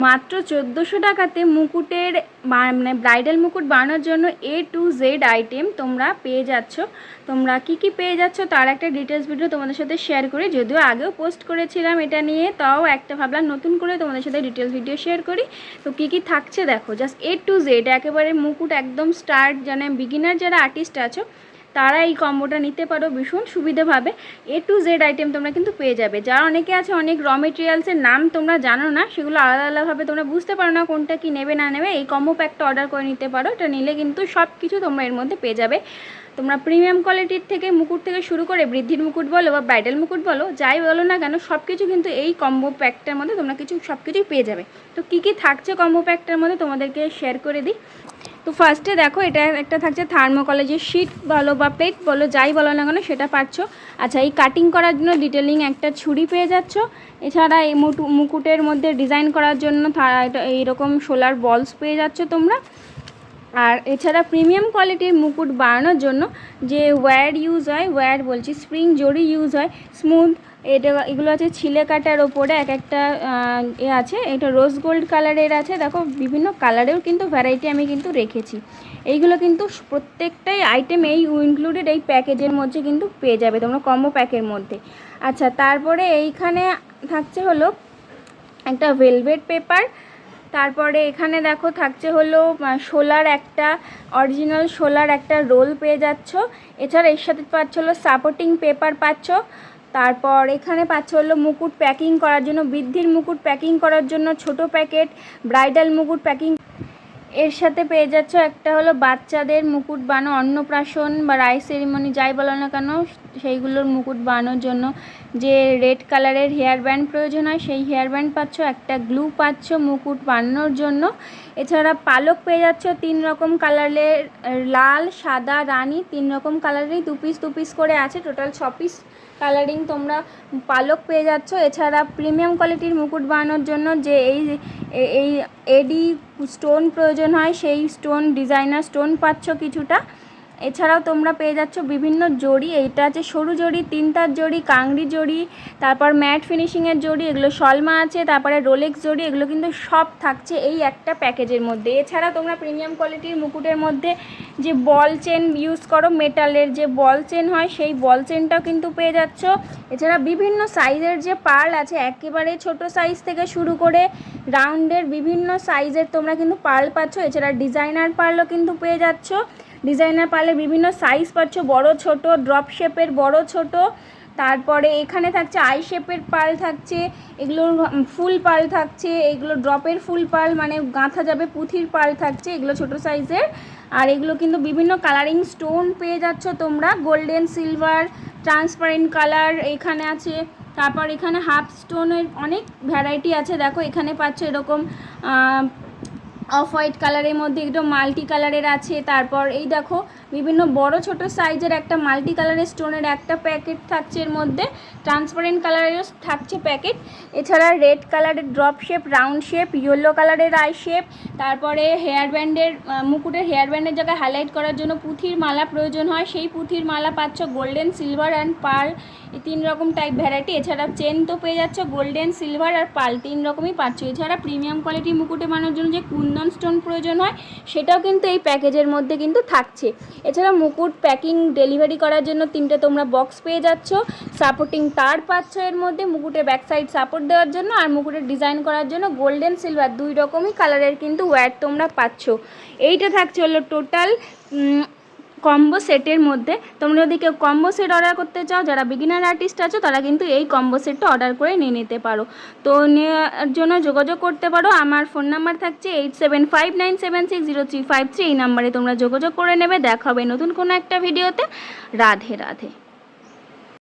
মাত্র 1400 টাকাতে মুকুটের মানে ব্রাইডাল মুকুট বানানোর জন্য A to Z আইটেম তোমরা পেয়ে যাচ্ছ। তোমরা কি পেয়ে যাচ্ছ তার একটা ডিটেলস ভিডিও তোমাদের সাথে শেয়ার করি, যদিও আগেও পোস্ট করেছিলাম এটা নিয়ে, তাও একটা ভাবলাম নতুন করে তোমাদের সাথে ডিটেলস ভিডিও শেয়ার করি। তো কি থাকছে দেখো, জাস্ট A to Z একেবারে মুকুট একদম স্টার্ট, মানে বিগিনার যারা আর্টিস্ট আছো তারা এই কম্বোটা নিতে পারো ভীষণ সুবিধাভাবে। A to Z আইটেম তোমরা কিন্তু পেয়ে যাবে। যারা অনেকে আছে অনেক র মেটেরিয়ালসের নাম তোমরা জানো না, সেগুলো আলাদা আলাদাভাবে তোমরা বুঝতে পারো না কোনটা কি নেবে না নেবে, এই কম্বো প্যাকটা অর্ডার করে নিতে পারো। এটা নিলে কিন্তু সব কিছু তোমরা এর মধ্যে পেয়ে যাবে। তোমরা প্রিমিয়াম কোয়ালিটির থেকে মুকুট থেকে শুরু করে বৃদ্ধির মুকুট বলো বা ব্রাইডাল মুকুট বলো, যাই বলো না কেন সব কিছু কিন্তু এই কম্বো প্যাকটার মধ্যে তোমরা সব কিছুই পেয়ে যাবে। তো কি থাকছে কম্বো প্যাকটার মধ্যে তোমাদেরকে শেয়ার করে দিই। তো ফার্স্টে দেখো, এটা একটা থাকছে থার্মোকলের শিট বলো বা প্লেট বলো, যাই বলো না কেন সেটা পাচ্ছ। আচ্ছা, এই কাটিং করার জন্য ডিটেলিং একটা ছুরি পেয়ে যাচ্ছ। এছাড়া এই মুকুটের মধ্যে ডিজাইন করার জন্য এইরকম সোলার বলস পেয়ে যাচ্ছ তোমরা। আর এছাড়া প্রিমিয়াম কোয়ালিটির মুকুট বানানোর জন্য যে ওয়্যার ইউজ হয়, ওয়্যার বলছি স্প্রিং জড়ি ইউজ হয়, স্মুথ এগুলো আছে ছিলে কাটার ওপরে এক একটা আছে। এটা রোজ গোল্ড কালারের আছে, দেখো বিভিন্ন কালারেও কিন্তু ভ্যারাইটি আমি কিন্তু রেখেছি। এইগুলো কিন্তু প্রত্যেকটাই আইটেম এই ইনক্লুডেড এই প্যাকেজের মধ্যে কিন্তু পেয়ে যাবে তোমরা কম্বো প্যাকের মধ্যে। আচ্ছা, তারপরে এইখানে থাকছে হলো একটা ভেলভেট পেপার। তারপরে এখানে দেখো থাকছে হলো শোলার একটা অরিজিনাল শোলার একটা রোল পেয়ে যাচ্ছ। এছাড়া এর সাথে পাচ্ছ হলো সাপোর্টিং পেপার পাচ্ছ। তারপর এখানে পাচ্ছ হলো মুকুট প্যাকিং করার জন্য, বৃদ্ধির মুকুট প্যাকিং করার জন্য ছোট প্যাকেট, ব্রাইডাল মুকুট প্যাকিং। এর সাথে পেয়ে যাচ্ছ একটা হলো বাচ্চাদের মুকুট বানানো, অন্নপ্রাশন বা রাইস সেরিমনি যাই বলো না কেন সেইগুলোর মুকুট বানানোর জন্য যে রেড কালারের হেয়ার ব্যান্ড প্রয়োজন হয় সেই হেয়ার ব্যান্ড পাচ্ছ। একটা গ্লু পাচ্ছ মুকুট বানানোর জন্য। এছাড়া পালক পেয়ে যাচ্ছ 3 রকম কালারের, লাল, সাদা, রানী, 3 রকম কালারেরই 2 পিস করে আছে, টোটাল 6 পিস কালারিং তোমরা পালক পেয়ে যাচ্ছ। এছাড়া প্রিমিয়াম কোয়ালিটির মুকুট বানানোর জন্য যে এই এডি স্টোন প্রয়োজন হয় সেই স্টোন, ডিজাইনার স্টোন পাচ্ছ কিছুটা। এছাড়াও তোমরা পেয়ে যাচ্ছ বিভিন্ন জড়ি, এইটা আছে সরু জড়ি, 3 তার জড়ি, কাংড়ি জড়ি, তারপর ম্যাট ফিনিশিংয়ের জড়ি, এগুলো শলমা আছে, তারপরে রোলেক্স জড়ি, এগুলো কিন্তু সব থাকছে এই একটা প্যাকেজের মধ্যে। এছাড়া তোমরা প্রিমিয়াম কোয়ালিটির মুকুটের মধ্যে যে বল চেন ইউজ করো, মেটালের যে বল চেন হয় সেই বল চেনটাও কিন্তু পেয়ে যাচ্ছ। এছাড়া বিভিন্ন সাইজের যে পার্ল আছে, একেবারে ছোট সাইজ থেকে শুরু করে রাউন্ডের বিভিন্ন সাইজের তোমরা কিন্তু পার্ল পাচ্ছ। এছাড়া ডিজাইনার পার্লও কিন্তু পেয়ে যাচ্ছ। ডিজাইনার পার্লের বিভিন্ন সাইজ পাচ্ছ, বড় ছোট, ড্রপ শেপের বড় ছোট। তারপরে এখানে থাকছে আই শেপের পার্ল থাকছে, এগুলোর ফুল পার্ল থাকছে, এগুলো ড্রপের ফুল পার্ল মানে গাঁথা যাবে পুঁথির পার্ল থাকছে, এগুলো ছোট সাইজের। আর এগুলো কিন্তু বিভিন্ন কালারিং স্টোন পেয়ে যাচ্ছ তোমরা, গোল্ডেন, সিলভার, ট্রান্সপারেন্ট কালার এখানে আছে। তারপর এখানে হাফ স্টোনের অনেক ভ্যারাইটি আছে, দেখো এখানে পাচ্ছ এরকম অফ হোয়াইট কালারের মধ্যে একদম মাল্টি কালারের আছে। তারপর এই দেখো বিভিন্ন বড় ছোট সাইজের একটা মাল্টি কালারের স্টোনের একটা প্যাকেট থাকছে, এর মধ্যে ট্রান্সপারেন্ট কালারেরও থাকছে প্যাকেট। এছাড়া রেড কালারের drop shape, round shape, yellow কালারের আই শেপ। তারপরে হেয়ার ব্যান্ডের মুকুটের হেয়ার ব্যান্ডের জায়গায় হাইলাইট করার জন্য পুঁথির মালা প্রয়োজন হয়, সেই পুঁথির মালা পাচ্ছ, গোল্ডেন, সিলভার অ্যান্ড পার্ল, এই 3 রকম টাইপ ভ্যারাইটি। এছাড়া চেন তো পেয়ে যাচ্ছ গোল্ডেন, সিলভার আর পার্ল 3 রকমই পাচ্ছ। এছাড়া প্রিমিয়াম কোয়ালিটির মুকুটে বানানোর জন্য যে কুন্দন স্টোন প্রয়োজন হয় সেটাও কিন্তু এই প্যাকেজের মধ্যে কিন্তু থাকছে। এছাড়া মুকুট প্যাকিং ডেলিভারি করার জন্য 3টে তোমরা বক্স পেয়ে যাচ্ছ, সাপোর্টিং তার পাচ্ছ এর মধ্যে মুকুটের ব্যাক সাইড সাপোর্ট দেওয়ার জন্য, আর মুকুটের ডিজাইন করার জন্য গোল্ডেন, সিলভার 2 রকমই কালারের কিন্তু ওয়্যার তোমরা পাচ্ছ। এইটা থাকছে হলো টোটাল কম্বো সেটের মধ্যে। তোমরা যদি কেউ কম্বো সেট অর্ডার করতে চাও, যারা বিগিনার আর্টিস্ট আছো তারা কিন্তু এই কম্বো সেটটা অর্ডার করে নিয়ে নিতে পারো। তো নেওয়ার জন্য যোগাযোগ করতে পারো, আমার ফোন নাম্বার থাকছে 8759760353, এই নাম্বারে তোমরা যোগাযোগ করে নেবে। দেখা হবে নতুন কোনো একটা ভিডিওতে। রাধে রাধে।